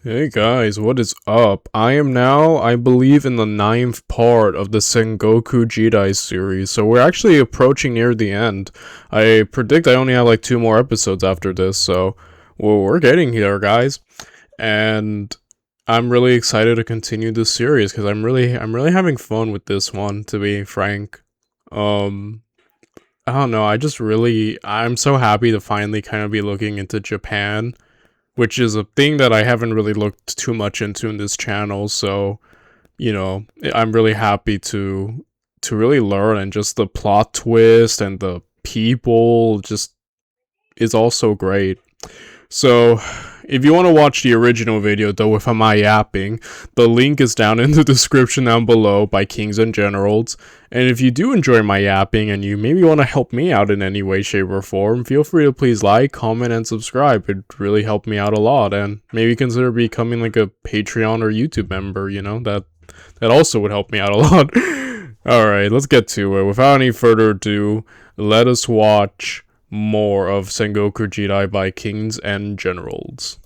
Hey guys, what is up? I am now, I believe, in the 9th part of the Sengoku Jidai series, so we're actually approaching near the end. I predict I only have like 2 more episodes after this, so we're getting here, guys. And I'm really excited to continue this series because I'm really having fun with this one, to be frank. Um, I don't know, I'm so happy to finally kind of be looking into Japan, which is a thing that I haven't really looked too much into in this channel. So, I'm really happy to really learn, and just the plot twist and the people just is also great. So, if you want to watch the original video though with my yapping, the link is down in the description down below by Kings and Generals. And if you do enjoy my yapping and you maybe want to help me out in any way, shape, or form, feel free to please like, comment, and subscribe. It'd really help me out a lot, and maybe consider becoming like a Patreon or YouTube member, that also would help me out a lot. Alright, let's get to it. Without any further ado, let us watch more of Sengoku Jidai by Kings and Generals.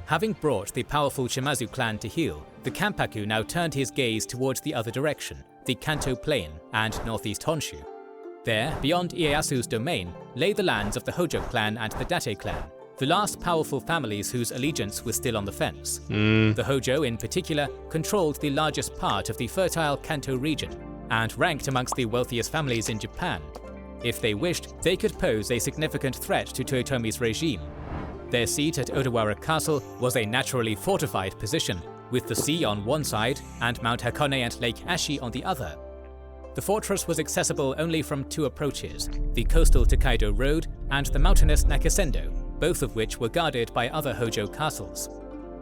Having brought the powerful Shimazu clan to heel, the Kanpaku now turned his gaze towards the other direction, the Kanto Plain and northeast Honshu. There, beyond Ieyasu's domain, lay the lands of the Hojo clan and the Date clan, the last powerful families whose allegiance was still on the fence. The Hojo, in particular, controlled the largest part of the fertile Kanto region, and ranked amongst the wealthiest families in Japan. If they wished, they could pose a significant threat to Toyotomi's regime. Their seat at Odawara Castle was a naturally fortified position, with the sea on one side and Mount Hakone and Lake Ashi on the other. The fortress was accessible only from 2 approaches, the coastal Tokaido Road and the mountainous Nakasendo, both of which were guarded by other Hojo castles.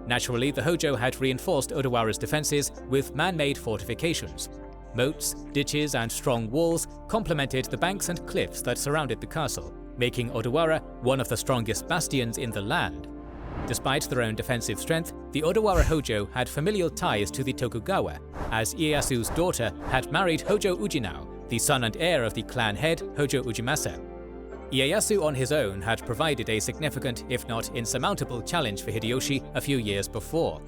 Naturally, the Hojo had reinforced Odawara's defenses with man-made fortifications. Moats, ditches, and strong walls complemented the banks and cliffs that surrounded the castle, making Odawara one of the strongest bastions in the land. Despite their own defensive strength, the Odawara Hojo had familial ties to the Tokugawa, as Ieyasu's daughter had married Hojo Ujinao, the son and heir of the clan head Hojo Ujimasa. Ieyasu on his own had provided a significant, if not insurmountable, challenge for Hideyoshi a few years before.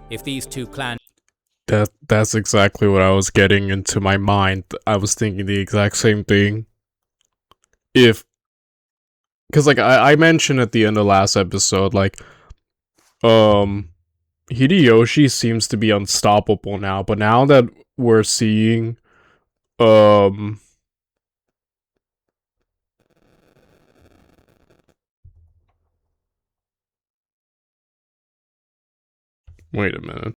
If these two clans That's exactly what I was getting into my mind. I was thinking the exact same thing. Because like I mentioned at the end of last episode, like, Hideyoshi seems to be unstoppable now, but now that we're seeing, wait a minute.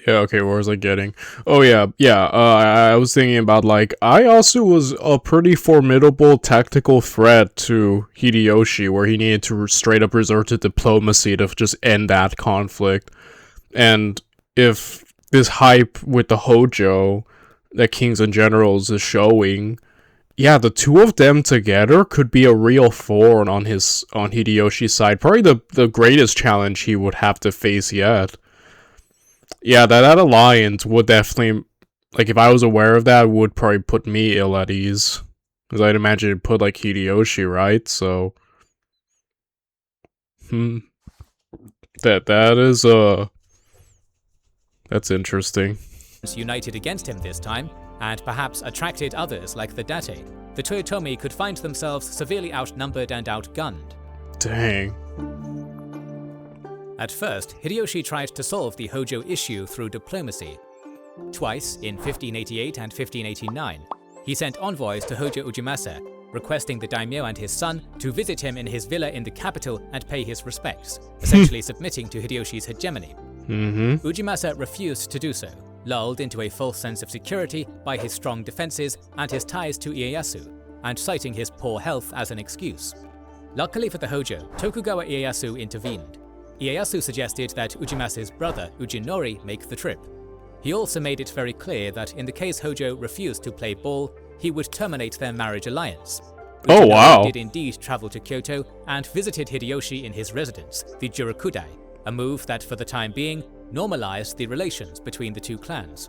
Yeah, okay, where was I getting? Oh yeah, I was thinking about, like, Ieyasu was a pretty formidable tactical threat to Hideyoshi, where he needed to straight up resort to diplomacy to just end that conflict. And if this hype with the Hojo that Kings and Generals is showing, yeah, the two of them together could be a real thorn on Hideyoshi's side. Probably the greatest challenge he would have to face yet. Yeah, that alliance would definitely, like, if I was aware of that, would probably put me ill at ease. Because I'd imagine it'd put, like, Hideyoshi, right? So, that is, that's interesting. United against him this time, and perhaps attracted others like the Date, the Toyotomi could find themselves severely outnumbered and outgunned. Dang. At first, Hideyoshi tried to solve the Hojo issue through diplomacy. Twice, in 1588 and 1589, he sent envoys to Hojo Ujimasa, requesting the daimyo and his son to visit him in his villa in the capital and pay his respects, essentially submitting to Hideyoshi's hegemony. Ujimasa refused to do so, lulled into a false sense of security by his strong defenses and his ties to Ieyasu, and citing his poor health as an excuse. Luckily for the Hojo, Tokugawa Ieyasu intervened. Ieyasu suggested that Ujimasa's brother, Ujinori, make the trip. He also made it very clear that in the case Hojo refused to play ball, he would terminate their marriage alliance. Oh, wow. Did indeed travel to Kyoto and visited Hideyoshi in his residence, the Jurokudai, a move that for the time being normalized the relations between the two clans.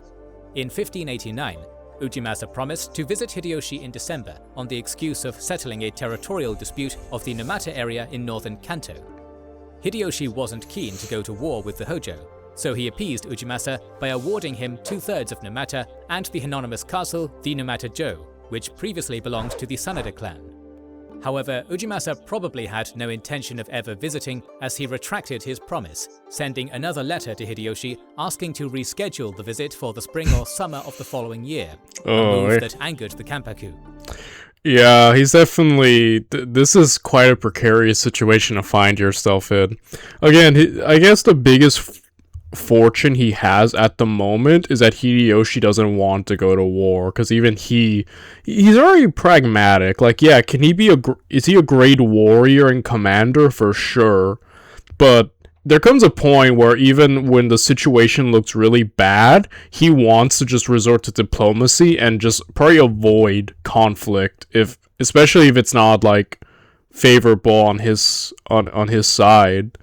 In 1589, Ujimasa promised to visit Hideyoshi in December on the excuse of settling a territorial dispute of the Numata area in northern Kanto. Hideyoshi wasn't keen to go to war with the Hojo, so he appeased Ujimasa by awarding him 2/3 of Numata and the Hinonymous castle, the Numata-jo, which previously belonged to the Sanada clan. However, Ujimasa probably had no intention of ever visiting, as he retracted his promise, sending another letter to Hideyoshi asking to reschedule the visit for the spring or summer of the following year, a move that angered the Kanpaku. Yeah, he's definitely... this is quite a precarious situation to find yourself in. Again, I guess the biggest fortune he has at the moment is that Hideyoshi doesn't want to go to war, because even he's very pragmatic. Like, yeah, can he be is he a great warrior and commander? For sure, but there comes a point where even when the situation looks really bad, he wants to just resort to diplomacy and just probably avoid conflict, especially if it's not like favorable on his side.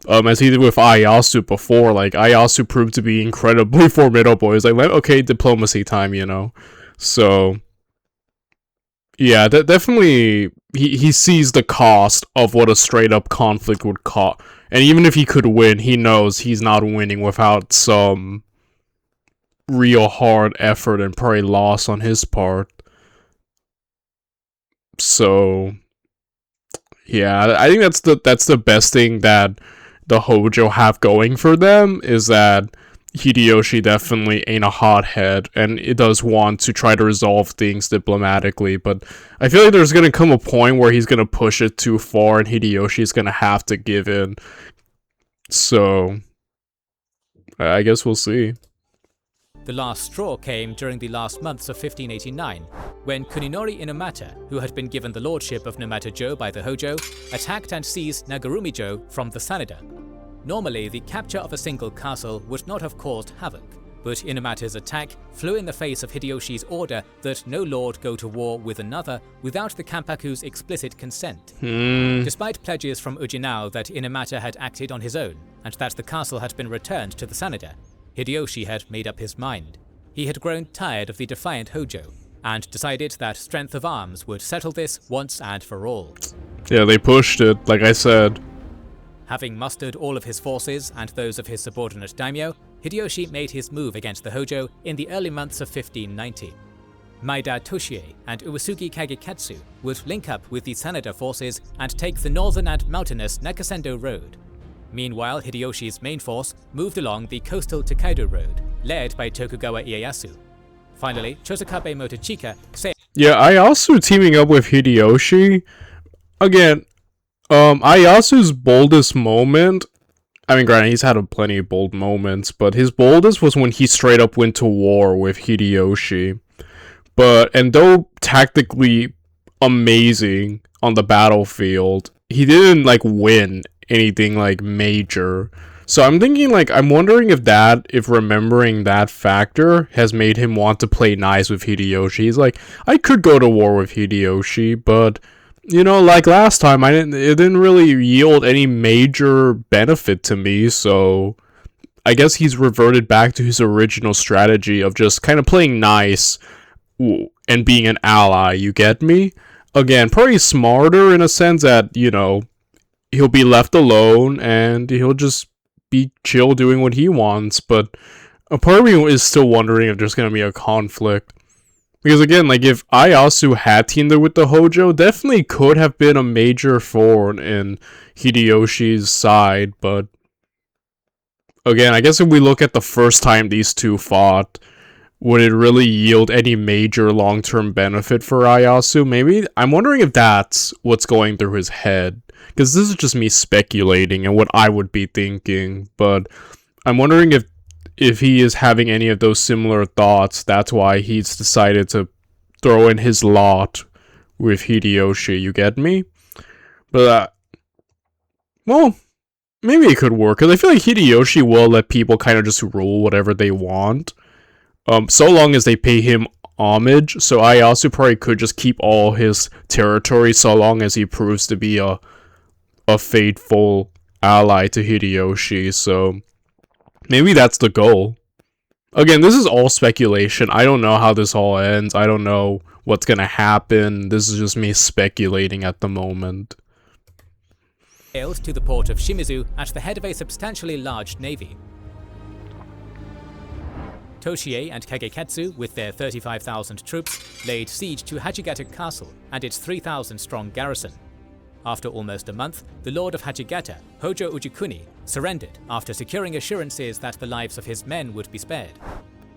As he did with Ieyasu before. Like, Ieyasu proved to be incredibly formidable. He's like, okay, diplomacy time, you know? So, yeah, definitely, he sees the cost of what a straight-up conflict would cost. And even if he could win, he knows he's not winning without some real hard effort and probably loss on his part. So, yeah, I think that's the best thing that the Hojo have going for them, is that Hideyoshi definitely ain't a hothead, and it does want to try to resolve things diplomatically, but I feel like there's gonna come a point where he's gonna push it too far and Hideyoshi's gonna have to give in. So, I guess we'll see. The last straw came during the last months of 1589, when Kuninori Inumata, who had been given the lordship of Numata-jo by the Hojo, attacked and seized Nagurumi-jo from the Sanada. Normally, the capture of a single castle would not have caused havoc, but Inumata's attack flew in the face of Hideyoshi's order that no lord go to war with another without the Kanpaku's explicit consent. Despite pledges from Ujinao that Inumata had acted on his own, and that the castle had been returned to the Sanada, Hideyoshi had made up his mind. He had grown tired of the defiant Hojo, and decided that strength of arms would settle this once and for all. Yeah, they pushed it, like I said. Having mustered all of his forces and those of his subordinate daimyo, Hideyoshi made his move against the Hojo in the early months of 1590. Maeda Toshie and Uesugi Kagekatsu would link up with the Sanada forces and take the northern and mountainous Nakasendo Road. Meanwhile, Hideyoshi's main force moved along the coastal Tokaido Road, led by Tokugawa Ieyasu. Finally, Chosakabe Motochika sailed. Yeah, Ieyasu teaming up with Hideyoshi. Again, Ieyasu's boldest moment, I mean, granted, he's had plenty of bold moments, but his boldest was when he straight up went to war with Hideyoshi. And though tactically amazing on the battlefield, he didn't, like, win anything, like, major. So I'm thinking, like, I'm wondering if remembering that factor has made him want to play nice with Hideyoshi. He's like, I could go to war with Hideyoshi, but, you know, like last time, it didn't really yield any major benefit to me, so I guess he's reverted back to his original strategy of just kind of playing nice and being an ally, you get me? Again, probably smarter in a sense that, you know, he'll be left alone and he'll just be chill doing what he wants, but a part of me is still wondering if there's going to be a conflict. Because again, like, if Ieyasu had teamed up with the Hojo, definitely could have been a major thorn in Hideyoshi's side, but again, I guess if we look at the first time these two fought, would it really yield any major long-term benefit for Ieyasu? Maybe? I'm wondering if that's what's going through his head. Because this is just me speculating and what I would be thinking, but I'm wondering if he is having any of those similar thoughts. That's why he's decided to throw in his lot with Hideyoshi, you get me? But, well, maybe it could work, because I feel like Hideyoshi will let people kind of just rule whatever they want, so long as they pay him homage. So Ieyasu probably could just keep all his territory so long as he proves to be a faithful ally to Hideyoshi, so maybe that's the goal. Again, this is all speculation. I don't know how this all ends. I don't know what's gonna happen. This is just me speculating at the moment. Sailed to the port of Shimizu at the head of a substantially large navy. Toshie and Kageketsu, with their 35,000 troops, laid siege to Hachigata Castle and its 3,000-strong garrison. After almost a month, the lord of Hachigata, Hojo Ujikuni, surrendered after securing assurances that the lives of his men would be spared.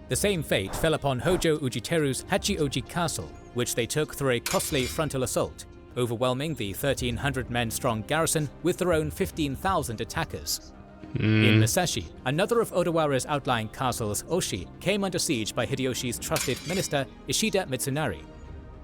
The same fate fell upon Hojo Ujiteru's Hachioji Castle, which they took through a costly frontal assault, overwhelming the 1,300-men-strong garrison with their own 15,000 attackers. In Musashi, another of Odawara's outlying castles, Oshi, came under siege by Hideyoshi's trusted minister, Ishida Mitsunari.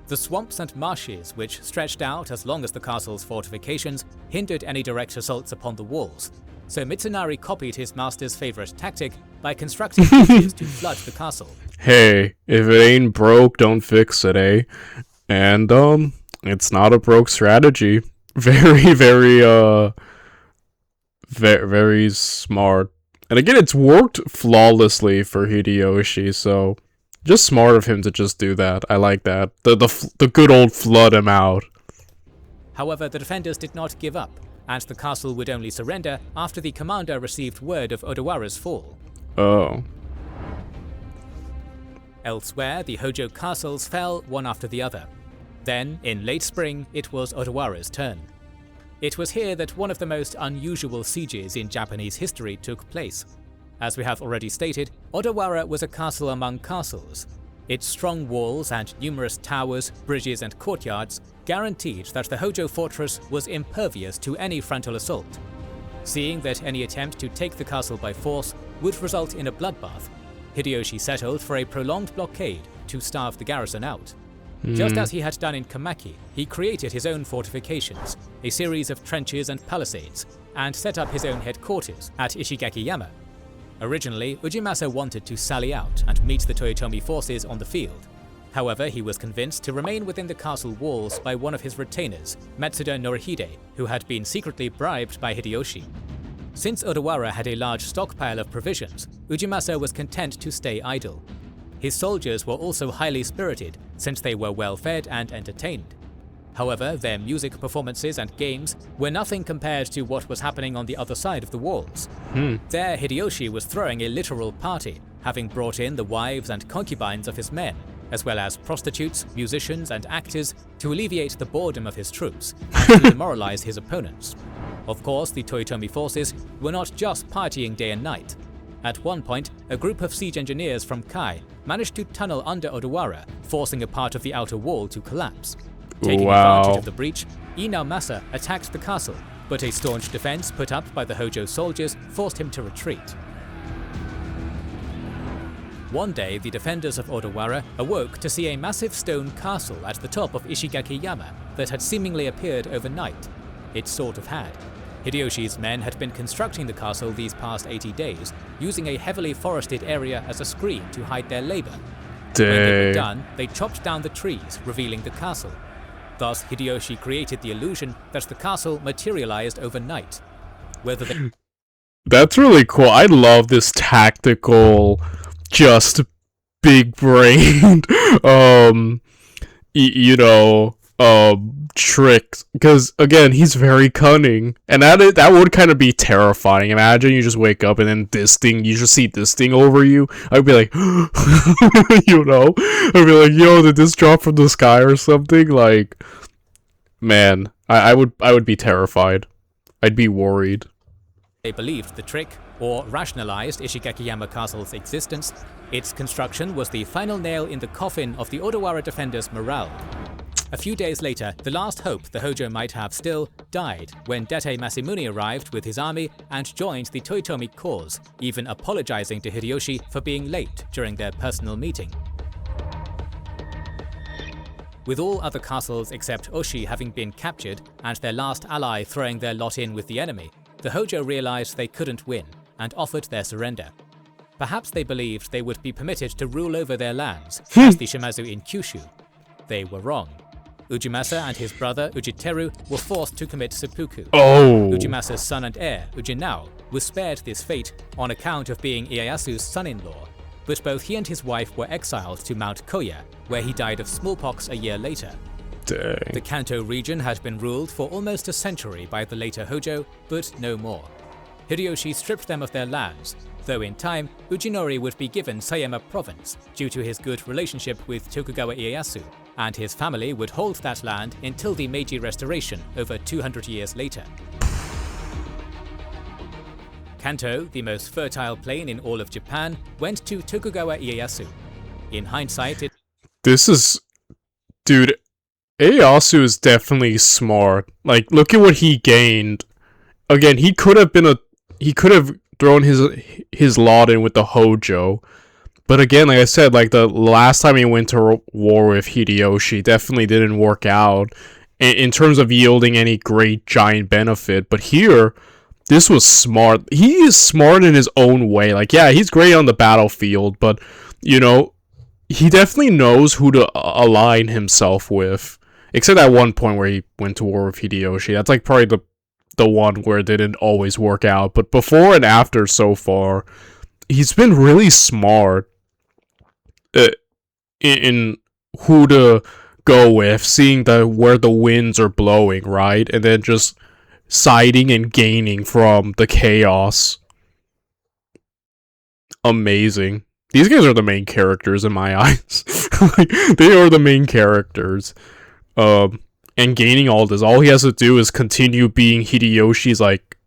The swamps and marshes, which stretched out as long as the castle's fortifications, hindered any direct assaults upon the walls, so Mitsunari copied his master's favorite tactic by constructing bridges to flood the castle. Hey, if it ain't broke, don't fix it, eh? And, it's not a broke strategy. Very smart. And again, it's worked flawlessly for Hideyoshi, so just smart of him to just do that. I like that. The good old flood him out. However, the defenders did not give up, and the castle would only surrender after the commander received word of Odawara's fall. Oh. Elsewhere, the Hojo castles fell one after the other. Then, in late spring, it was Odawara's turn. It was here that one of the most unusual sieges in Japanese history took place. As we have already stated, Odawara was a castle among castles. Its strong walls and numerous towers, bridges and courtyards guaranteed that the Hojo fortress was impervious to any frontal assault. Seeing that any attempt to take the castle by force would result in a bloodbath, Hideyoshi settled for a prolonged blockade to starve the garrison out. Just as he had done in Kamaki, he created his own fortifications, a series of trenches and palisades, and set up his own headquarters at Ishigaki-yama. Originally, Ujimasa wanted to sally out and meet the Toyotomi forces on the field. However, he was convinced to remain within the castle walls by one of his retainers, Matsuda Norihide, who had been secretly bribed by Hideyoshi. Since Odawara had a large stockpile of provisions, Ujimasa was content to stay idle. His soldiers were also highly spirited, since they were well fed and entertained. However, their music performances and games were nothing compared to what was happening on the other side of the walls. There, Hideyoshi was throwing a literal party, having brought in the wives and concubines of his men, as well as prostitutes, musicians, and actors to alleviate the boredom of his troops and to demoralize his opponents. Of course, the Toyotomi forces were not just partying day and night. At one point, a group of siege engineers from Kai managed to tunnel under Odawara, forcing a part of the outer wall to collapse. Taking advantage of the breach, Inamasa attacked the castle, but a staunch defense put up by the Hojo soldiers forced him to retreat. One day, the defenders of Odawara awoke to see a massive stone castle at the top of Ishigaki-yama that had seemingly appeared overnight. It sort of had. Hideyoshi's men had been constructing the castle these past 80 days, using a heavily forested area as a screen to hide their labor. When they were done, they chopped down the trees, revealing the castle. Thus, Hideyoshi created the illusion that the castle materialized overnight. That's really cool. I love this tactical, just big-brained, tricks. Because, again, he's very cunning. And that would kind of be terrifying. Imagine you just wake up and then you just see this thing over you. I'd be like, I'd be like, yo, did this drop from the sky or something? Like, man, I would be terrified. I'd be worried. They believed the trick, or rationalized Ishigaki-yama Castle's existence. Its construction was the final nail in the coffin of the Odawara defenders' morale. A few days later, the last hope the Hojo might have still died when Dete Masamune arrived with his army and joined the Toyotomi cause, even apologizing to Hideyoshi for being late during their personal meeting. With all other castles except Oshi having been captured and their last ally throwing their lot in with the enemy, the Hojo realized they couldn't win and offered their surrender. Perhaps they believed they would be permitted to rule over their lands, as the Shimazu in Kyushu. They were wrong. Ujimasa and his brother Ujiteru were forced to commit seppuku. Ujimasa's son and heir, Ujinao, was spared this fate on account of being Ieyasu's son-in-law. but both he and his wife were exiled to Mount Koya, where he died of smallpox a year later. Dang. The Kanto region had been ruled for almost a century by the later Hojo, but no more. Hideyoshi stripped them of their lands, though in time, Ujinori would be given Sayama province due to his good relationship with Tokugawa Ieyasu, and his family would hold that land until the Meiji Restoration over 200 years later. Kanto, the most fertile plain in all of Japan, went to Tokugawa Ieyasu. In hindsight, This is... Dude, Ieyasu is definitely smart. Like, look at what he gained. Again, he could have thrown his lot in with the Hojo. But again, like I said, like the last time he went to war with Hideyoshi definitely didn't work out in terms of yielding any great giant benefit. But here, this was smart. He is smart in his own way. Like, yeah, he's great on the battlefield, but, you know, he definitely knows who to align himself with. Except at one point where he went to war with Hideyoshi. That's like probably the one where it didn't always work out. But before and after so far, he's been really smart in who to go with, seeing where the winds are blowing, right? And then just siding and gaining from the chaos. Amazing. These guys are the main characters in my eyes. Like, they are the main characters. And gaining all this, all he has to do is continue being Hideyoshi's like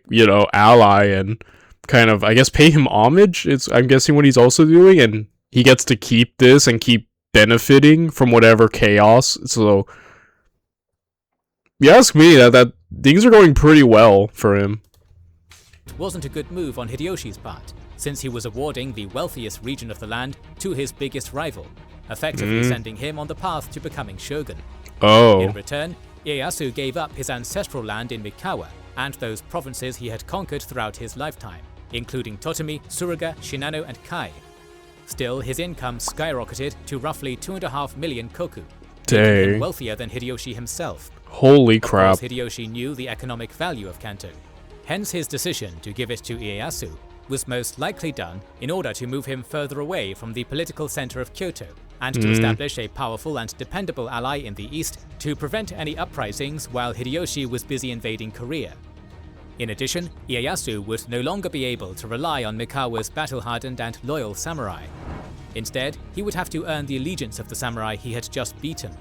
you know, ally, and kind of, I guess, pay him homage. I'm guessing what he's also doing, and he gets to keep this and keep benefiting from whatever chaos. So, you ask me, that things are going pretty well for him. wasn't a good move on Hideyoshi's part, since he was awarding the wealthiest region of the land to his biggest rival, effectively sending him on the path to becoming shogun. Oh. In return, Ieyasu gave up his ancestral land in Mikawa and those provinces he had conquered throughout his lifetime, including Totomi, Suruga, Shinano, and Kai. Still, his income skyrocketed to roughly 2.5 million koku, making him wealthier than Hideyoshi himself. Holy crap. Of course, Hideyoshi knew the economic value of Kanto. Hence, his decision to give it to Ieyasu was most likely done in order to move him further away from the political center of Kyoto, and to establish a powerful and dependable ally in the east to prevent any uprisings while Hideyoshi was busy invading Korea. In addition, Ieyasu would no longer be able to rely on Mikawa's battle-hardened and loyal samurai. Instead, he would have to earn the allegiance of the samurai he had just beaten.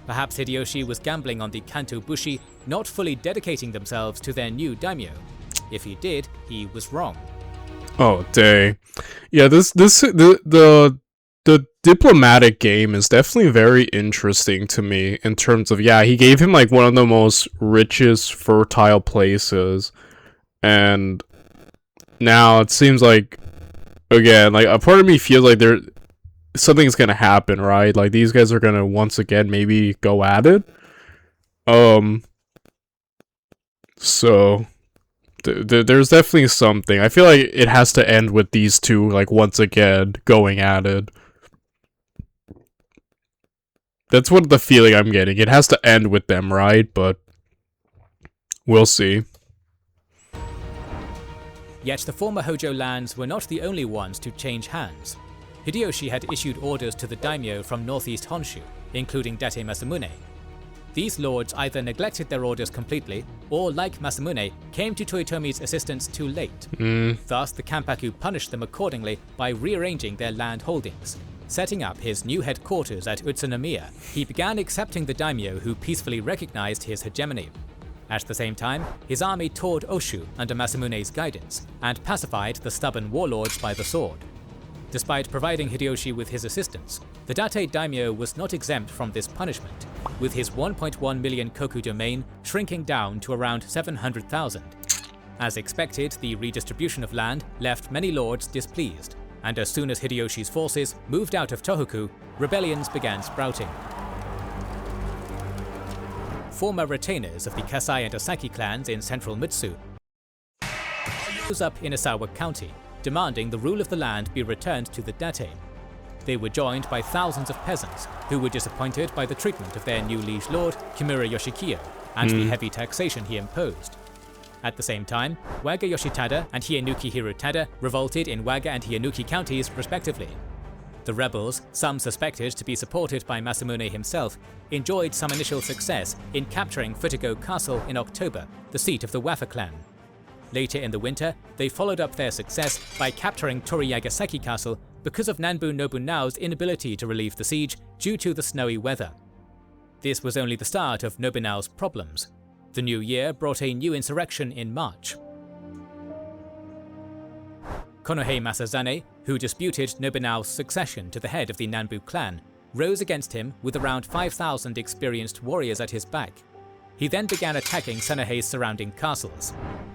Perhaps Hideyoshi was gambling on the Kanto Bushi not fully dedicating themselves to their new daimyo. If he did, he was wrong. Oh, dang. Yeah, the diplomatic game is definitely very interesting to me in terms of, yeah, he gave him like one of the most richest, fertile places, and now it seems like, again, like a part of me feels like something's gonna happen, right? Like these guys are gonna once again maybe go at it. So there's definitely something. I feel like it has to end with these two, like, once again going at it. That's what the feeling I'm getting. It has to end with them, right? But we'll see. Yet the former Hojo lands were not the only ones to change hands. Hideyoshi had issued orders to the daimyo from northeast Honshu, including Date Masamune. These lords either neglected their orders completely, or, like Masamune, came to Toyotomi's assistance too late. Thus, the Kanpaku punished them accordingly by rearranging their land holdings. Setting up his new headquarters at Utsunomiya, he began accepting the daimyo who peacefully recognized his hegemony. At the same time, his army toured Oshu under Masamune's guidance, and pacified the stubborn warlords by the sword. Despite providing Hideyoshi with his assistance, the Date daimyo was not exempt from this punishment, with his 1.1 million koku domain shrinking down to around 700,000. As expected, the redistribution of land left many lords displeased, and as soon as Hideyoshi's forces moved out of Tohoku, rebellions began sprouting. Former retainers of the Kasai and Osaki clans in central Mutsu rose up in Isawa County, demanding the rule of the land be returned to the Date. They were joined by thousands of peasants who were disappointed by the treatment of their new liege lord, Kimura Yoshikiyo, and the heavy taxation he imposed. At the same time, Waga Yoshitada and Hieinuki Hirutada revolted in Waga and Hieinuki counties respectively. The rebels, some suspected to be supported by Masamune himself, enjoyed some initial success in capturing Futago Castle in October, the seat of the Wafa clan. Later in the winter, they followed up their success by capturing Toriyagaseki Castle because of Nanbu Nobunao's inability to relieve the siege due to the snowy weather. This was only the start of Nobunao's problems. The new year brought a new insurrection in March. Konohei Masazane, who disputed Nobunao's succession to the head of the Nanbu clan, rose against him with around 5,000 experienced warriors at his back. He then began attacking Sanohei's surrounding castles.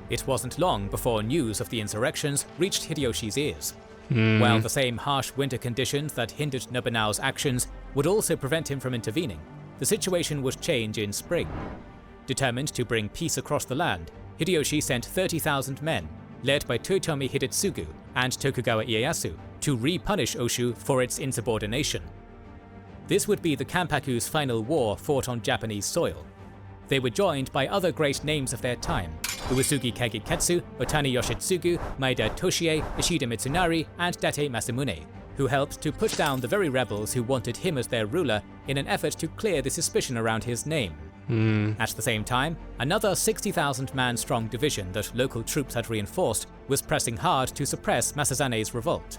It wasn't long before news of the insurrections reached Hideyoshi's ears. While the same harsh winter conditions that hindered Nobunao's actions would also prevent him from intervening, the situation would change in spring. Determined to bring peace across the land, Hideyoshi sent 30,000 men, led by Toyotomi Hidetsugu and Tokugawa Ieyasu, to re-punish Oshu for its insubordination. This would be the Kanpaku's final war fought on Japanese soil. They were joined by other great names of their time: Uesugi Kageketsu, Otani Yoshitsugu, Maeda Toshie, Ishida Mitsunari, and Date Masamune, who helped to put down the very rebels who wanted him as their ruler in an effort to clear the suspicion around his name. At the same time, another 60,000-man strong division that local troops had reinforced was pressing hard to suppress Masazane's revolt.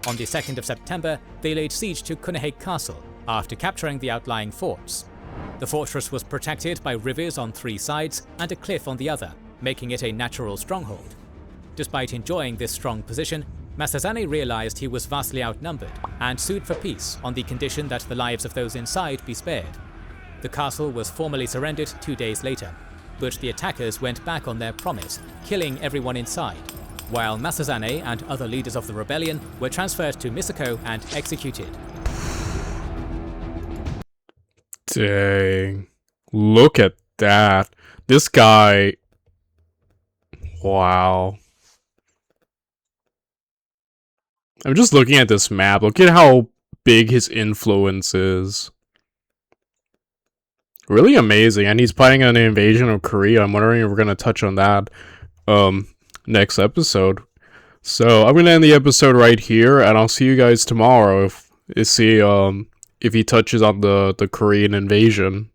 On the 2nd of September, they laid siege to Konohei Castle after capturing the outlying forts. The fortress was protected by rivers on 3 sides and a cliff on the other, making it a natural stronghold. Despite enjoying this strong position, Masazane realized he was vastly outnumbered and sued for peace on the condition that the lives of those inside be spared. The castle was formally surrendered 2 days later, but the attackers went back on their promise, killing everyone inside, while Masazane and other leaders of the rebellion were transferred to Misako and executed. Dang. Look at that. This guy... Wow. I'm just looking at this map. Look at how big his influence is. Really amazing. And he's planning an invasion of Korea. I'm wondering if we're going to touch on that next episode. So I'm going to end the episode right here, and I'll see you guys tomorrow if he touches on the Korean invasion.